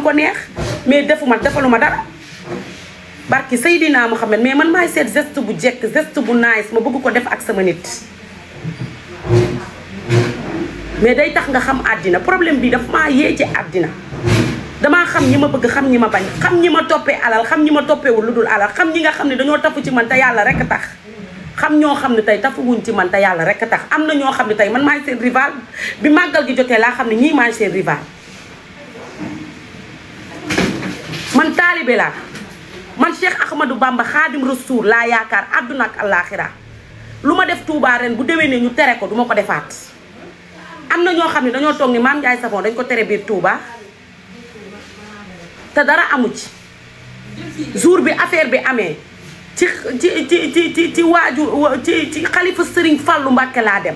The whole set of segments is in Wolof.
ko neex mais defaluma dara barki Seydina Muhammad mais man maay seet geste bu jekk geste bu nice ma bëgg ko def ak sama nit mais day tax nga xam àddina problème bi daf maa yee ci àddina damaa xam ñi ma bëgg xam ñi ma bañ xam ñi ma toppee alal xam ñi ma toppeewul lu dul alal xam ñi nga xam ne dañoo tafu ci man te yàlla rek tax xam ñoo xam ne tey tafuwuñ ci man te yàlla rek tax am na ñoo xam ne tey man maay seen rival bi màggal gi jotee laa xam ne ñii maay seen rival man taalibe laa man Cheikh Ahmadou Bamba Xaadim Rasuul laa yaakaar àdduna ak àllaaxira lu ma def Touba ren bu déwénee ñu tere ko duma ko defaat am na ñoo xam ne dañoo toog ni Mame Ndiaye Savon dañ ko tere biir Touba te dara amu ci jour bi affaire bi amee ci waaju ci xalifa Serigne Fallou Mbacké laa dem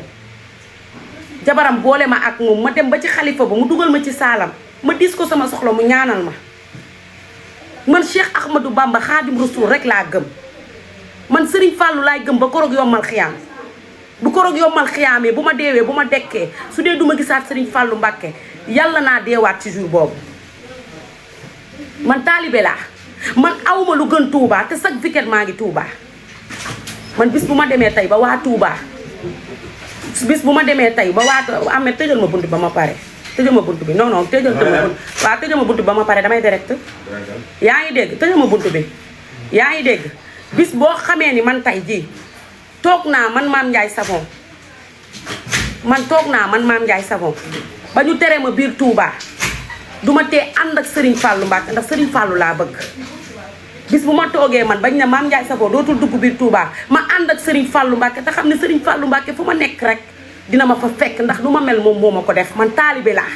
jabaram boole ma ak moom ma dem ba ci xalifa ba mu dugal ma ci saalam ma dis ko sama soxla mu ñaanal ma man Cheikh Ahmadou Bamba Xaadim Rasuul rek laa gëm man Serigne Fallou laay gëm ba koroog yombal xiyaam bu koroog yombal xiyaamee bu ma deewee bu ma dekkee su dee du ma gisaat Serigne Fallou Mbacké yàlla naa deewaat ci jour boobu man taalibe laa man awma lu gën Touba te chaque weekend maa ngi Touba man bis bu ma demee tey ba waa Touba bis bu ma demee tey ba waa amee tëjal ma bunt ba ma pare tëjal ma bunt bi non non tëjal ma bunt ba ma pare damay direct yaa ngi dégg tëjal ma bunt bi yaa ngi dégg bis boo xamee ni man tey jii toog naa man Mame Ndiaye Savon man Mame Ndiaye Savon ba ñu tere ma biir Touba duma tee ànd ak Serigne Fallou Mbacké ndax Serigne Fallou laa bëgg bis bu ma toogee man bañ ne Mame Ndiaye Savon dootul dugg biir Touba ma ànd ak Serigne Fallou Mbacké te xam ne Serigne Fallou Mbacké fu ma nekk rek dina ma fa fekk ndax du ma mel moom moo ma ko def man taalibe laa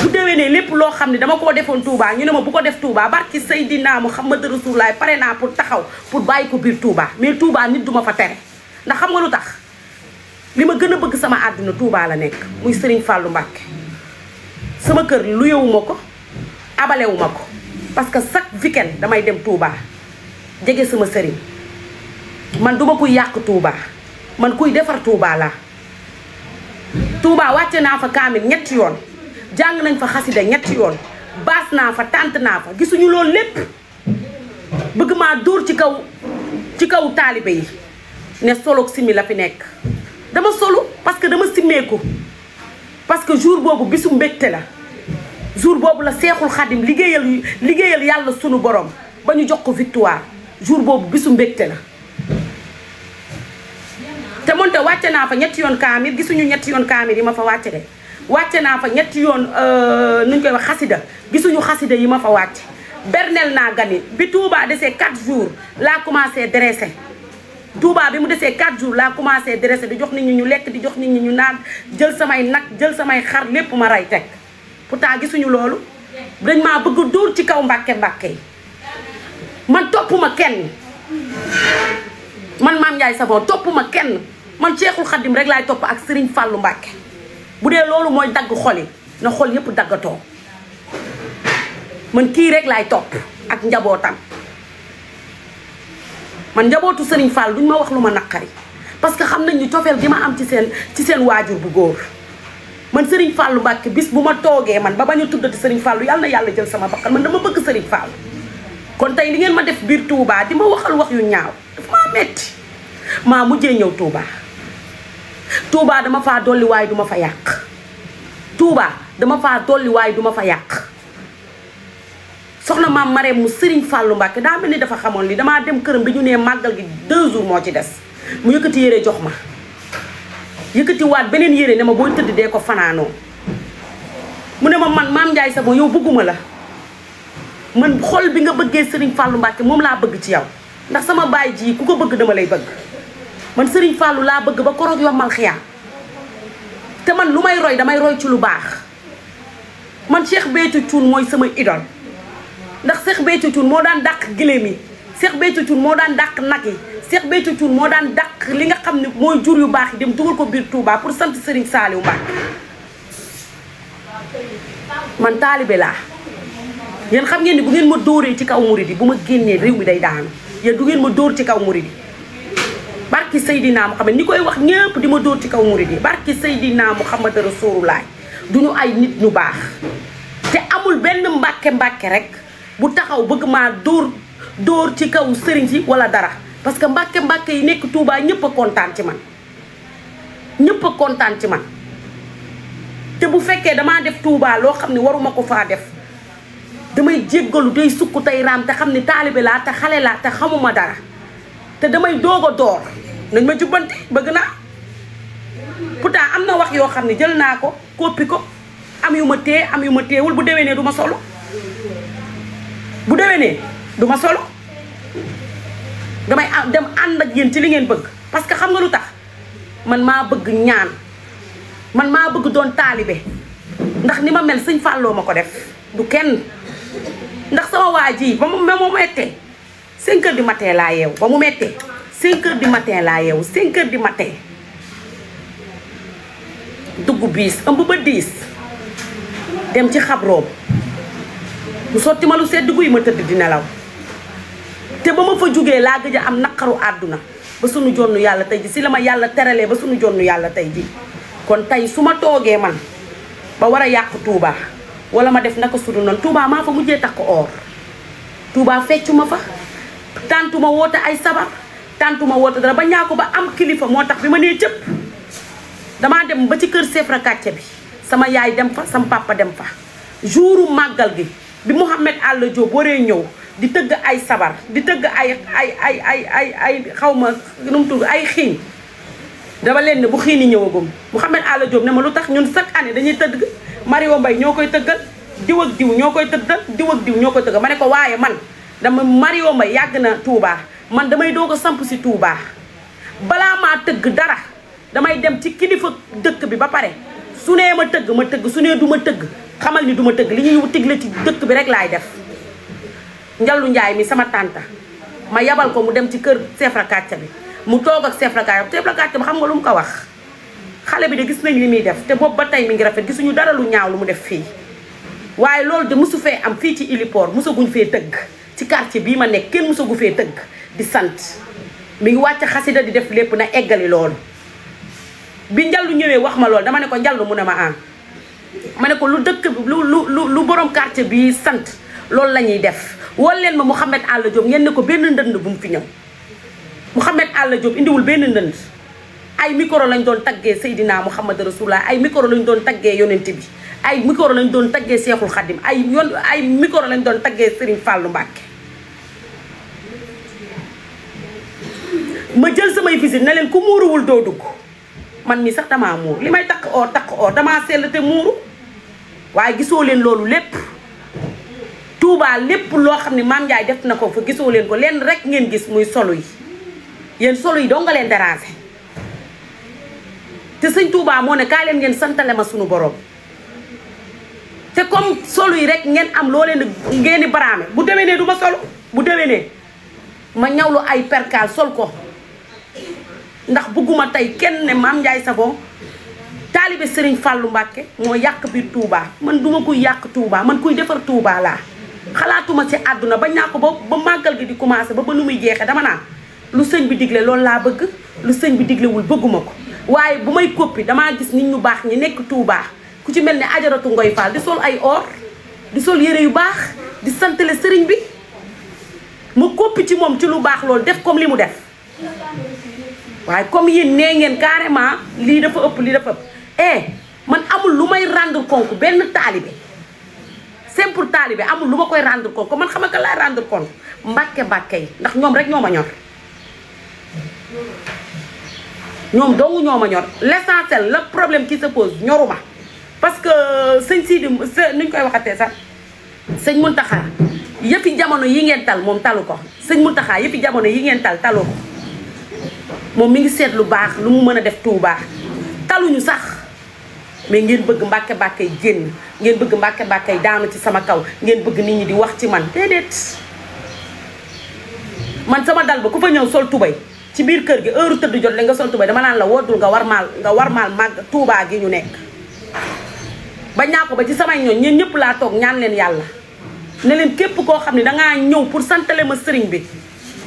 bu déwénee lépp loo xam ne dama koo defoon Touba ñu ne ma bu ko def Touba barki Seydina Muhammad Rasulullaah pare naa pour taxaw pour bàyyi ko biir Touba mais Touba nit duma fa tere ndax xam nga lu tax li ma gën a bëgg sama àdduna Touba la nekk muy Serigne Fallou Mbacké sama kër lu yewuma ko abalewuma ko parce que chaque weekend damay dem Touba jege sama sëriñ man duma kuy yàq Touba man kuy defar Touba laa Touba wàcce naa fa kaamil ñetti yoon jàng nañ fa xasida ñetti yoon baas naa fa tànt naa fa gisuñu loolu lépp bëgg maa dóor ci kaw taalibe yi ne soloog simi la fi nekk dama solu parce que dama simmeeku parce que jour boobu bisu mbégte la jour boobu la Seexul Xadim liggéeyal yàlla sunu borom ba ñu jox ko victoire jour boobu bisu mbégte la te moonte wàcce naa fa ñetti yoon kaamil gisuñu ñetti yoon kaamil yi ma fa wàcce de wàcce naa fa ñetti yoon nuñ koy wax xasida gisuñu xasida yi ma fa wàcce bernel naa gani bi Touba desee 4 jours laa commencé dressé Touba bi mu desee 4 jours laa commencé dressé di jox nit ñi ñu lekk di jox nit ñi ñu naan jël samay nag jël samay xar lépp ma rey teg pourtant gisuñu loolu dañ maa bëgg dóor ci kaw Mbàkke yi man toppuma kenn man Mame Ndiaye Savon toppuma kenn man Cheikhul Khadim rek laay topp ak Serigne Fallou Mbacké bu dee loolu mooy dagg xol yi na xol yépp daggatoo man kii rek laay topp ak njabootam man njabootu Serigne Fall duñ ma wax lu ma naqari parce que xam nañ ni cofeel gi ma am ci seen waajur bu góor man Serigne Fallou Mbacké bis bu ma toogee man ba bañ a tuddati Serigne Fallou yàlla na yàlla jël sama bakkan man dama bëgg Serigne Fall kon tey li ngeen ma def biir Touba di ma waxal wax yu ñaaw dafa maa metti maa mujjee ñëw Touba dama faa dolli waaye duma fa yàq Touba dama faa dolli waaye duma fa yàq soxna maam Marème mu Serigne Fallou Mbacké daa mel ni dafa xamoon li damaa dem këram bi ñu nee màggal gi 2 jours moo ci des mu yëkkati yére jox ma yëkkati waat beneen yére ne ma booy tëdd dee ko fanaanoo mu ne ma man Mame Ndiaye Savon yow bëgguma la man xol bi nga bëggee Serigne Fallou Mbacké moom laa bëgg ci yow ndax sama baay ji ku ko bëgg dama lay bëgg man Serigne Fallou laa bëgg ba koroog yombal xiyaam te man lu may roy damay roy ci lu baax man Cheikh Béthio Thioune mooy sama idole ndax Cheikh Béthio Thioune moo daan dàq giléem yi Cheikh Béthio Thioune moo daan dàq nag yi Cheikh Béthio Thioune moo daan dàq li nga xam ne mooy jur yu baax yi dem dugal ko biir Touba pour sant Serigne Saliou Mbacké man taalibe laa yéen xam ngeen ni bu ngeen ma dóoree ci kaw murid yi bu ma génnee réew mi day daanu yéen du ngeen ma dóor ci kaw murid yi barki Seydina Muhammad ñi koy wax ñëpp di ma dóor ci kaw murid yi barki Seydina Muhammad Rasulullah duñu ay nit ñu baax te amul benn mbàkke rek bu taxaw bëgg maa dóor ci kaw sëriñ si wala dara parce que mbàkke yi nekk Touba ñëpp a kontaan ci man ñëpp a kontaan ci man te bu fekkee damaa def Touba loo xam ne waruma ko faa def damay jéggalu day sukk tey raam te xam ne taalibe laa te xale laa te xamuma dara te damay doog a door nañ ma jubbanti bëgg naa pourtant am na wax yoo xam ne jël naa ko koppi ko am yu ma tee am yu ma teewul bu déwénee du ma solo bu déwénee du ma solo damay dem ànd ak yéen ci li ngeen bëgg parce que xam nga lu tax man maa bëgg ñaan man maa bëgg doon taalibe ndax ni ma mel sëñ Falloo ma ko def du kenn ndax sama waa ji ba mu mettee 5 heures du matin laa yeewu ba mu mettee 5 heures du matin laa yeewu 5 heures du matin dugg biis ëmb ba 10 dem ci xabroom mu sotti ma lu sedd guy ma tëdd di nelaw te ba ma fa jógee laa gëj a am naqaru àdduna ba sunu jonnu yàlla tey ji si la ma yàlla teralee ba sunu jonnu yàlla tey ji kon tey su ma toogee man ba war a yàq Touba wala ma def naka sudu noonu Touba maa fa mujjee takk or Touba feccu ma fa tantu ma woote ay sabar tantu ma woote dara ba ñaa ko ba am kilifa moo tax bi ma nee cëpp damaa dem ba ci kër Sefra Kàcce bi sama yaay dem fa sama papa dem fa jouru màggal gi bi Mouhamed Alla Diop waree ñëw di tëgg ay sabar di tëgg ay xaw ma nu mu tudd ay xiin dama leen ne bu xiini ñëwagum Mouhamed Alla Diop ne ma lu tax ñun chaque année dañuy tëgg Mario Mbaye ñoo koy tëggal diw ak diw ñoo koy tëggal diw ak diw ñoo koy tëggal ma ne ko waaye man dama Mario Mbaye yàgg na Touba man damay doog a samp si Touba balaa maa tëgg dara damay dem ci kilifa dëkk bi ba pare su nee ma tëgg su nee du ma tëgg xamal ni du ma tëgg li ñuy tigle ci dëkk bi rek laay def Njallu Njaay mi sama tànta ma yabal ko mu dem ci kër Sefra Kàcce bi mu toog ak Sefra Kàcce bi xam nga lu mu ko wax xale bi de gis nañ li muy def te boobu ba tey mi ngi rafet gisuñu dara lu ñaaw lu mu def fii waaye loolu de mosu fee am fii ci Iliport mosaguñ fee tëgg ci quartier bii ma nekk kenn mosagu fee tëgg di sant mi ngi wàcc xasida di def lépp na eggali loolu bi Njallu ñëwee wax ma loolu dama ne ko Njallu mu ne ma ma ne ko lu dëkk bi lu borom quartier bi sant loolu la ñuy def wol leen ma Mouhamed Alla Diop ngeen ne ko benn ndënd bu mu fi ñëw Mouhamed Alla Diop indiwul benn ndënd ay micro lañ doon taggee Seydina Mouhamed Rasulullah ay micro lañ doon taggee yonent bi ay micro lañ doon taggee Seexul Xadim ay micro lañ doon taggee Serigne Fallou Mbacké ma jël samay visite ne leen ku muuruwul doo dugg man mi sax damaa muur li may takk or damaa sell te muuru waaye gisoo leen loolu lépp Touba lépp loo xam ne Mame Ndiaye def na ko fa gisoo leen ko leen rek ngeen gis muy solo yi yéen solo yi doo nga leen déranger te sëñ Touba moo ne kaay leen ngeen santale ma sunu borom te comme solo yi rek ngeen am loo leen ngeen di baraame bu déwénee du ma solo bu déwénee ma ñawlu ay perkaal sol ko ndax bëgguma tey kenn ne Mame Ndiaye Savon taalibe Serigne Fallou Mbacké moo yàq biir Touba man duma kuy yàq Touba man kuy defar Touba laa xalaatuma ci àdduna ba ñàkk ba màggal gi di commencé ba nu muy jeexee dama naan lu sëñ bi digle loolu laa bëgg lu sëñ bi diglewul bëgguma ko waaye bu may koppi damaa gis nit ñu baax ñi nekk Touba ku ci mel ni Ajaratu Ngoy Fall di sol ay or di sol yére yu baax di santale sëriñ bi ma koppi ci moom ci lu baax loolu def comme li mu def waaye comme yéen nee ngeen carrément lii dafa ëpp man amul lu may rendre compte benn taalibe simple taalibe amul lu ma koy rendre compte man xam nga laay rendre compte mbàkke yi ndax ñoom rek ñoo ma ñor ñoom dong ñoo ma ñor l'essentiel le problème qui se pose ñoruma parce que sëñ Sidi nuñ koy waxatee sax sëñ Muntaxa yëfi jamono yi ngeen tal moom talu ko sëñ Muntaxa yëfi jamono yi ngeen talu ko moom mi ngi seet lu baax lu mu mën a def Touba taluñu sax mais ngeen bëgg mbàkke yi génn ngeen bëgg mbàkke yi daanu ci sama kaw ngeen bëgg nit ñi di wax ci man déedéet man sama dal ba ku fa ñëw sol tubay ci biir kër gi heure tëdd jot la nga sol tubay dama naan la woddul nga war maal màgg Touba gi ñu nekk ba ñaa ko ba ci samay ñoon ñeen ñëpp laa toog ñaan leen yàlla ne leen képp koo xam ne dangaa ñëw pour santale ma sëriñ bi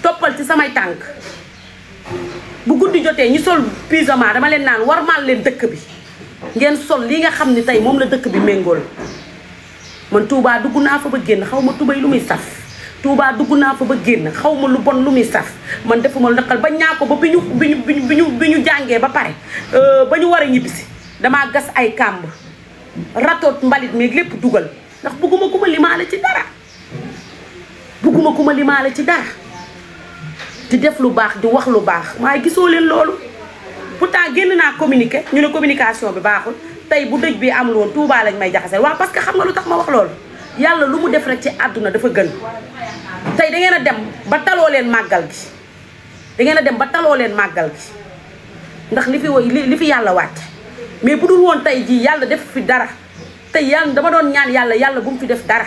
toppal ci samay tànk bu guddi jotee ñu sol pyjama dama leen naan war maal leen dëkk bi ngeen sol li nga xam ni tey moom la dëkk bi méngool man Touba dugg naa fa ba génn xaw ma tubay lu muy saf Touba dugg naa fa ba génn xaw ma lu bon lu muy saf man defuma lu naqal ba ñaa ko ba bi ñu jàngee ba pare ba ñu war a ñibbisi damaa gas ay kàmb ratoot mbalit meeg lépp dugal ndax bugguma ku ma limaale ci dara bugguma ku ma limaale ci dara di def lu baax di wax lu baax waaye gisoo leen loolu pourtant génn naa communiqué ñu ne communication bi baaxul tey bu dëj bi amul woon Touba lañ may jaxase waaw parce que xam nga lu tax ma wax loolu yàlla lu mu def rek ci àdduna dafa gën tey da ngeen a dem ba taloo leen màggal gi da ngeen a dem ba taloo leen màggal gi ndax li fi yàlla wàcc mais bu dul woon tey jii yàlla def fi dara tey yàlla dama doon ñaan yàlla bu mu fi def dara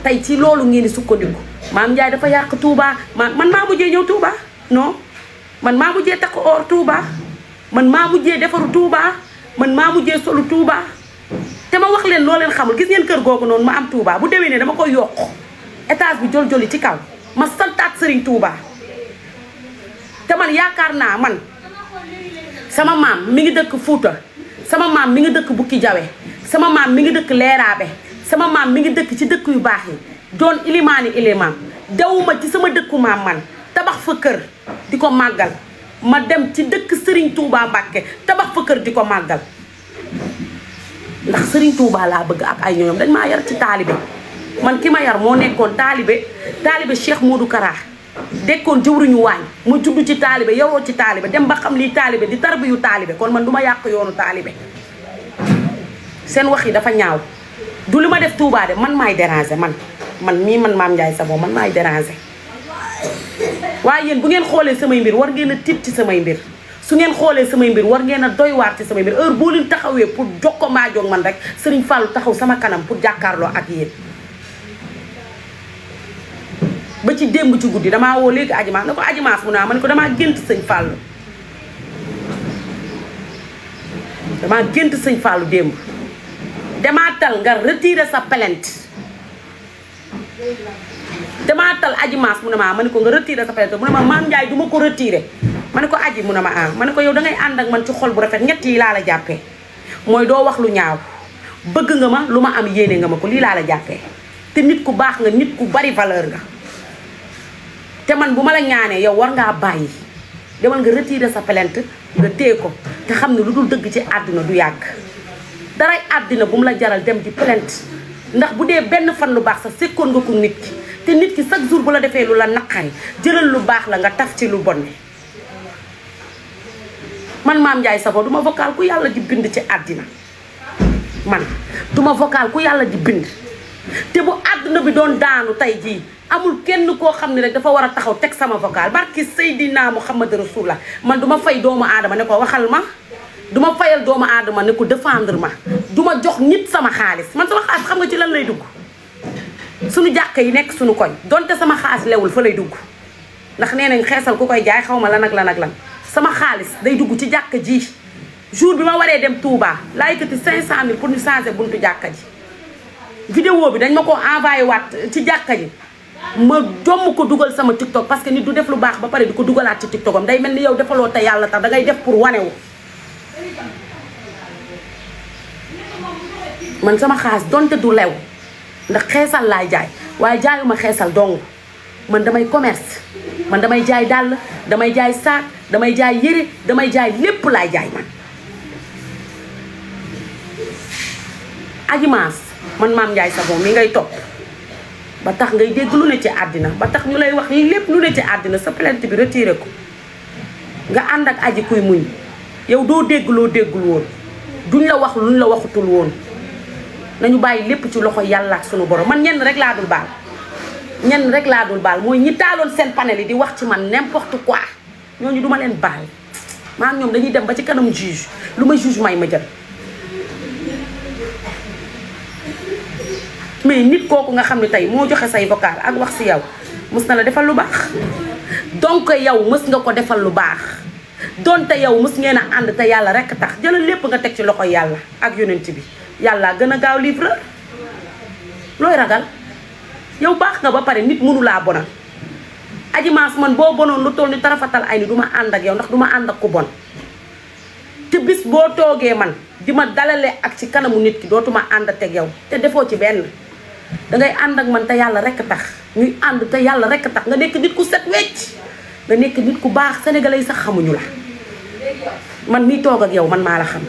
tey ci loolu ngeen di sukkandiku maam Ndiaye dafa yàq Touba man maa mujjee ñëw Touba non man maa mujjee takk or Touba man maa mujjee defaru Touba man maa mujjee solu Touba te ma wax leen loo leen xamul gis ngeen kër googu noonu ma am Touba bu déwénee dama koy yokk étage bi jol-joli ci kaw ma santaat Serigne Touba te man yaakaar naa man sama maam mi ngi dëkk Fuuta sama maam mi ngi dëkk Bukki Jawe sama maam mi ngi dëkk Leeraabe sama maam mi ngi dëkk ci dëkk yu baax yi doon ilimaani ilimaam dawuma ci sama dëkku maam man tabax fa kër di ko màggal ma dem ci dëkk Serigne Touba Mbàkke tabax fa kër di ko màggal ndax Serigne Touba laa bëgg ak ay ñoom dañ maa yar ci taalibe man ki ma yar moo nekkoon taalibe Cheikh Modou Kara dekkoon jëwriñu waañ ma juddu ci taalibe yaroo ci taalibe dem ba xam lii taalibe di tarbiyu taalibe kon man du ma yàq yoonu taalibe seen wax yi dafa ñaaw du li ma def Touba de man maay déranger man Mame Ndiaye Savon man maay déranger waaye yéen bu ngeen xoolee samay mbir war ngeen a tiit ci samay mbir su ngeen xoolee samay mbir war ngeen a doy waar ci samay mbir heure boo leen taxawee pour jox ko maajoog man rek Serigne Fallou taxaw sama kanam pour jàkkaarloo ak yéen ba ci démb ci guddi damaa woo léegi Adjimaas ne ko Adjimaas mu naa ma ne ko damaa gént sëñ Fallou damaa gént sëñ Fallou démb damaa tal nga retirer sa plainte damaa tal Adjimaas mu ne ma ne ko nga retirer sa plainte mu ne ma Mame Ndiaye du ma ko retirer ma ne ko aji mu ne ma ma ne ko yow dangay ànd ak man ci xol bu rafet ñett yi laa la jàppee mooy doo wax lu ñaaw bëgg nga ma lu ma am yéene nga ma ko lii laa la jàppee te nit ku baax nga nit ku bari valeur nga te man bu ma la ñaanee yow war ngaa bàyyi demal nga retirer sa plainte nga téye ko te xam ne lu dul dëgg ci àdduna du yàgg daray àddina bu mu la jaral dem di plainte ndax bu dee benn fan lu baax sax sekkoon nga ko nit ki te nit ki chaque jour bu la defee lu la naqari jëlal lu baax la nga taf ci lu bon man Mame Ndiaye Savon duma vocal ku yàlla di bind ci àddina man duma vocal ku yàlla di bind te bu àdduna bi doon daanu tey jii amul kenn koo xam ne rek dafa war a taxaw teg sama vocal barki Seydina Muhammad Rasulullah man duma fay doomu aadama ne ko waxal ma duma fayal doomu aadama ne ko défendre ma duma jox nit sama xaalis man sama xaalis xam nga ci lan lay dugg suñu jàkka yi nekk suñu koñ donte sama xaalis lewul fa lay dugg ndax nee nañ xeesal ku koy jaay xaw ma lan ak lan ak lan sama xaalis day dugg ci jàkka ji jour bi ma waree dem Touba laa yëkkati 500000 pour ñu changer buntu jàkka ji vidéo bi dañ ma ko envoyé waat ci jàkka ji ma domm ko dugal sama TikTok parce que nit du def lu baax ba pare di ko dugalaat ci TikTok am day mel ni yow defaloo te yàlla tax dangay def pour wanewu man sama xaalis donte du lew ndax xeesal laay jaay waaye jaayuma xeesal dong man damay commerce man damay jaay dàll damay jaay saak damay jaay yére damay jaay lépp laay jaay man Adjimaas man Mame Ndiaye Savon mi ngay topp ba tax ngay dégg lu ne ci àddina ba tax ñu lay wax yi lépp lu ne ci àddina sa plainte bi retiré ko nga ànd ak aji kuy muñ yow doo dégg loo déggul woon duñ la wax luñ la waxutul woon nañu bàyyi lépp ci loxo yàlla ak sunu borom man ñenn rek laa dul baal ñenn rek laa dul baal mooy ñi taaloon seen panel yi di wax ci man n'importe quoi ñooñu duma leen baal maa ngi ñoom dañuy dem ba ci kanam juge lu ma juge may ma jël mais nit kooku nga xam ne tey moo joxe say vocal ak wax si yow mës na la defal lu baax donc yow mës nga ko defal lu baax donte yow mës ngeen a ànd te yàlla rek tax jëlal lépp nga teg ci loxo yàlla ak yonent bi yàlla gën a gaaw livreur looy ragal yow baax nga ba pare nit mënu laa bonal Adjimaas man boo bonoon lu toll ni tarafatal ay ni du ma ànd ak yow ndax du ma ànd ak ku bon te bis boo toogee man di ma dalale ak ci kanamu nit ki dootuma ànd ak yow te defoo ci benn dangay ànd ak man te yàlla rekk tax ñuy ànd te yàlla rekk tax nga nekk nit ku set wecc nga nekk nit ku baax sénégalais yi sax xamuñu la man mii toog ak yow man maa la xam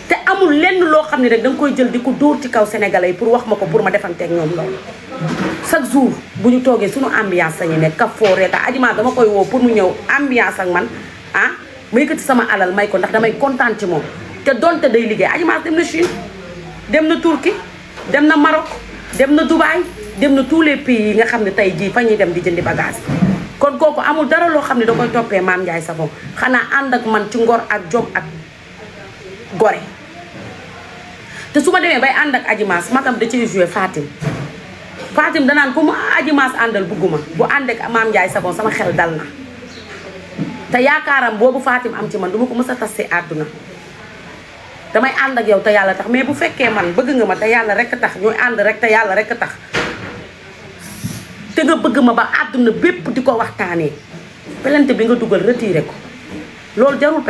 te amul lenn loo xam ne rek danga koy jël di ko dóor ci kaw sénégalais yi pour wax ma ko pour ma defanteeg ñoom loolu chaque jour bu ñu toogee suñu ambiance sañu nekk kaf foo reeta Adji Mass dama koy woo pour mu ñëw ambiance ak man ma yëkkati sama alal may ko ndax damay kontaan ci moom te donte day liggéey Adji Mass dem na Chine dem na Turquie dem na Maroc dem na Dubaï dem na tous les pays yi nga xam ne tey jii fa ñuy dem di jëndi bagage kon kooku amul dara loo xam ne da koy toppee Mame Ndiaye Savon xanaa ànd ak man ci ngor ak jom ak gore te su ma demee bay ànd ak Adji Mass magam da ciy joué Fatim danaan ku mu Adji Mass àndal bugguma bu ànd ak Mame Ndiaye Savon sama xel dal na te yaakaaram boobu Fatim am ci man duma ko mës a tas si àdduna damay ànd ak yow te yàlla tax mais bu fekkee man bëgg nga ma te yàlla rekk tax ñooy ànd rek te yàlla rekk tax te nga bëgg ma ba àdduna bépp di ko waxtaanee plainte bi nga dugal retiré ko loolu jarul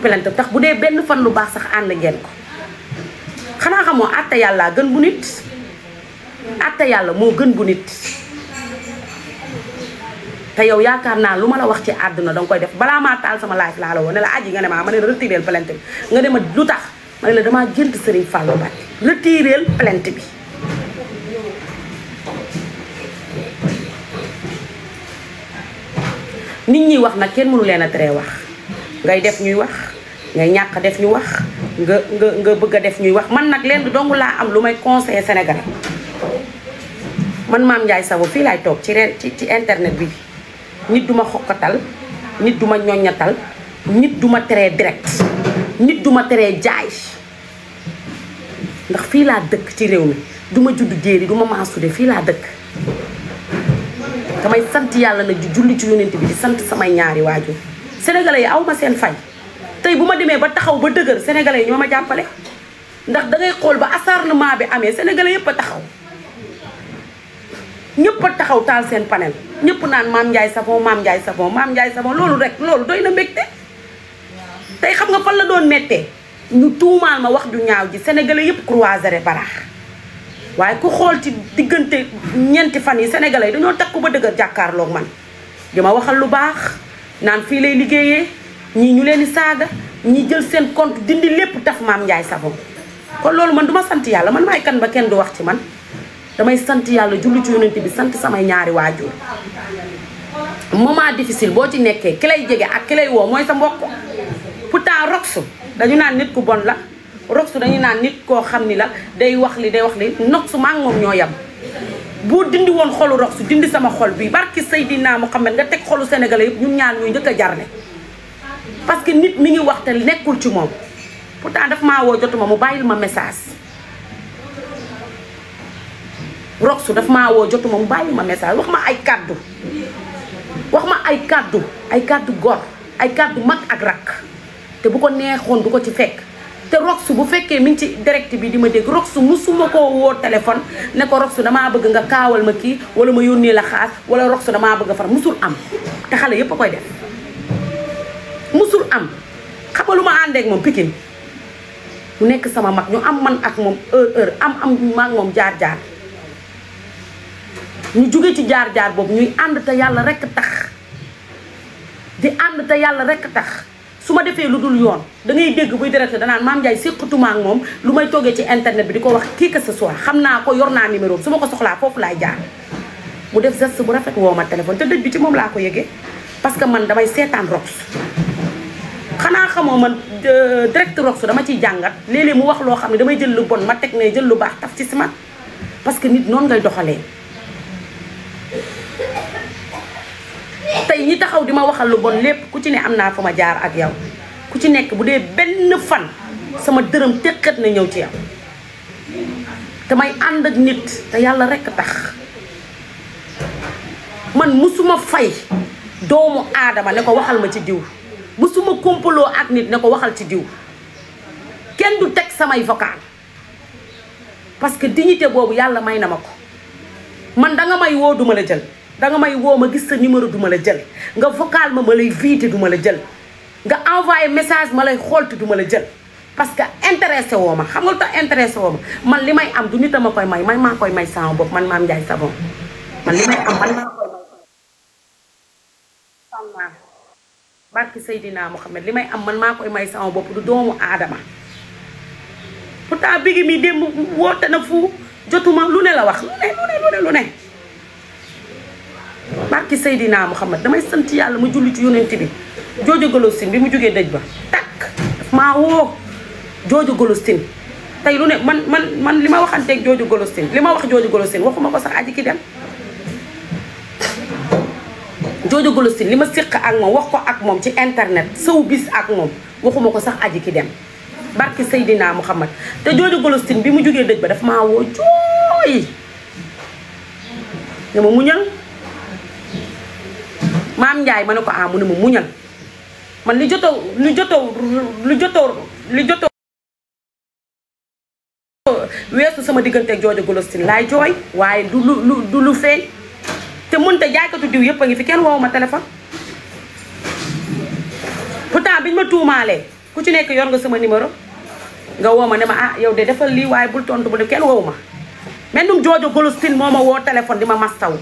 plainte tax bu dee benn fan lu baax sax ànd ngeen ko xanaa xamoo àtte yàlla gën bu nit àtte yàlla moo gën bu nit te yow yaakaar naa lu ma la wax ci àdduna danga koy def balaa maa taal sama live laa la woon ne la aji nga ne ma ne la retiré plainte bi nga ne ma lu tax ma ne la damaa gént Serigne Fallou Mbacké retiré plainte bi nit ñi wax nag kenn mënu leen a tere wax ngay def ñuy wax ngay ñàkk def ñu wax nga bëgg a def ñuy wax man nag leen dong laa am lu may conseiller sénégalais man Mame Ndiaye Savon fii laay toog ci internet bi nit duma xokkatal nit duma ñoññatal nit duma teree direct nit duma teree jaay ndax fii laa dëkk ci réew mi duma judd jéeri duma maasude fii laa dëkk damay sant yàlla nag di julli ci yonent bi di sant samay ñaari waajur sénégalais yi aw ma seen fay tey bu ma demee ba taxaw ba dëgër sénégalais yi ñoo ma jàppale ndax dangay xool ba acharnement bi amee sénégalais yëpp a taxaw ñëpp a taxaw taal seen panel ñëpp naan Mame Ndiaye Savon Mame Ndiaye Savon Mame Ndiaye Savon loolu rek loolu doy na mbégte tey xam nga fan la doon méttee ñu tuumaal ma wax ju ñaaw ji sénégalais yëpp croiser baraax waaye ku xool ci diggante ñeenti fan yi sénégalais yi dañoo takku ba dëgër jàkkaarloog man di ma waxal lu baax naan fii lay liggéeyee ñii ñu leen di saaga ñii jël seen compte dindi lépp taf Mame Ndiaye Savon kon loolu man duma sant yàlla man maay kan ba kenn du wax ci man damay sant yàlla julli ci yonent bi sant samay ñaari waajur moment difficile boo ci nekkee ki lay jege ak ki lay woo mooy sa mbokk pourtant Rox dañu naan nit ku bon la Rox dañu naan nit koo xam ni la day wax li Nox maa ngi moom ñoo yam boo dindi woon xolu Rox dindi sama xol bi barki Seydina Muhammad nga teg xolu sénégalais yëpp ñun ñaan ñooy njëkk a jarle parce que nit mi ngi wax te nekkul ci moom pourtant daf maa woo jotuma mu bàyyil ma message Rox daf maa woo jotuma mu bàyyil ma message wax ma ay kàddu ay kàddu gor ay kàddu mag ak rakk te bu ko neexoon du ko ci fekk te Rox bu fekkee mi ngi ci direct bi di ma dégg Rox musuma koo woo téléphone ne ko Rox damaa bëgg nga kaawal ma kii wala ma yónnee la xaas wala Rox damaa bëgg a far musul am te xale yépp a koy def musul am xam nga lu ma àndeek moom Pikine mu nekk sama mag ñu am man ak moom heure am ma ak moom jaar-jaar ñu jóge ci jaar-jaar boobu ñuy ànd te yàlla rekk tax di ànd te yàlla rekk tax su ma defee lu dul yoon da ngay dégg buy direct danaan Mame Ndiaye séqatuma ak moom lu may toogee ci internet bi di ko wax kii que ce soit xam naa ko yor naa numéro su ma ko soxlaa foofu laay jaar mu def geste bu rafet woo ma téléphone te dëj bi ci moom laa ko yëgee parce que man damay seetaan Rox xanaa xamoo man direct Rox dama ciy jàngat léeg-léeg mu wax loo xam ne damay jël lu bon ma teg ne jël lu baax taf ci si man parce que nit noonu ngay doxalee tey ñi taxaw di ma waxal lu bon lépp ku ci ne am naa fa ma jaar ak yow ku ci nekk bu dee benn fan sama dërëm teqat na ñëw ci yow te may ànd ak nit te yàlla rekk tax man musuma fay doomu aadama ne ko waxal ma ci diw musuma kompaloo ak nit ne ko waxal ci diw kenn du teg samay vocal parce que dignité boobu yàlla may na ma ko man danga may woo duma la jël danga may woo ma gis sa numéro duma la jël nga vocal ma lay viité duma la jël nga envoyé message ma lay xool te duma la jël parce que intéressé woo ma xam nga lu tax intéressé woo ma man li may am du nit a ma koy may man maa koy may sama bopp man Mame Ndiaye Savon man li may am man maa koy may sama barki Seydina Mohamed li may am man maa koy may sama bopp du doomu aadama pourtant bigi mi démb woote na fu jotuma lu ne la wax lu ne barki Seydina Mohamed damay sant yàlla ma julli ci yonent bi Jojo Golosine bi mu jógee dëj ba takk daf maa woo Jojo Golosine tey lu ne man li ma waxanteeg Jojo Golosine li ma wax Jojo Golosine waxuma ko sax aji ki dem Jojo Golosine li ma séq ak moom wax ko ak moom ci internet sëw bis ak moom waxuma ko sax aji ki dem barki Seydina Muhammad te Jojo Golosine bi mu jógee dëj ba daf maa woo jooy ne ma muñal Mame Ndiaye ma ne ko mu ne ma muñal man li jotoo weesu sama diggante ak Jojo Golosine laay jooy waaye du lu feeñ te mënta jaaykatu diw yëpp a ngi fi kenn woowu ma téléphone pourtant biñ ma tuumaalee ku ci nekk yor nga sama numéro nga woo ma ne ma yow de defal lii waaye bul tontu bu def kenn woowu ma mennum Jojo Golosine moo ma woo téléphone di ma mastaw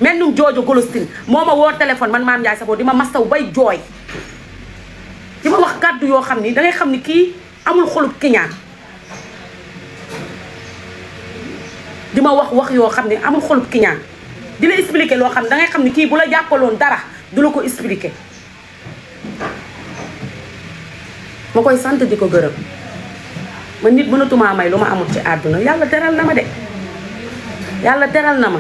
mennum Jojo Golosine moo ma woo téléphone man Mame Ndiaye Savon di ma mastaw bay jooy di ma wax kàddu yoo xam ni dangay xam ni kii amul xolub kiñaan di ma wax yoo xam ne amul xolub kiñaan di la expliquer loo xam ne dangay xam ni kii bu la jàppaloon dara du la ko expliquer ma koy sant di ko gërëm man nit mënatumaa may lu ma amul ci àdduna yàlla teral na ma de yàlla teral na ma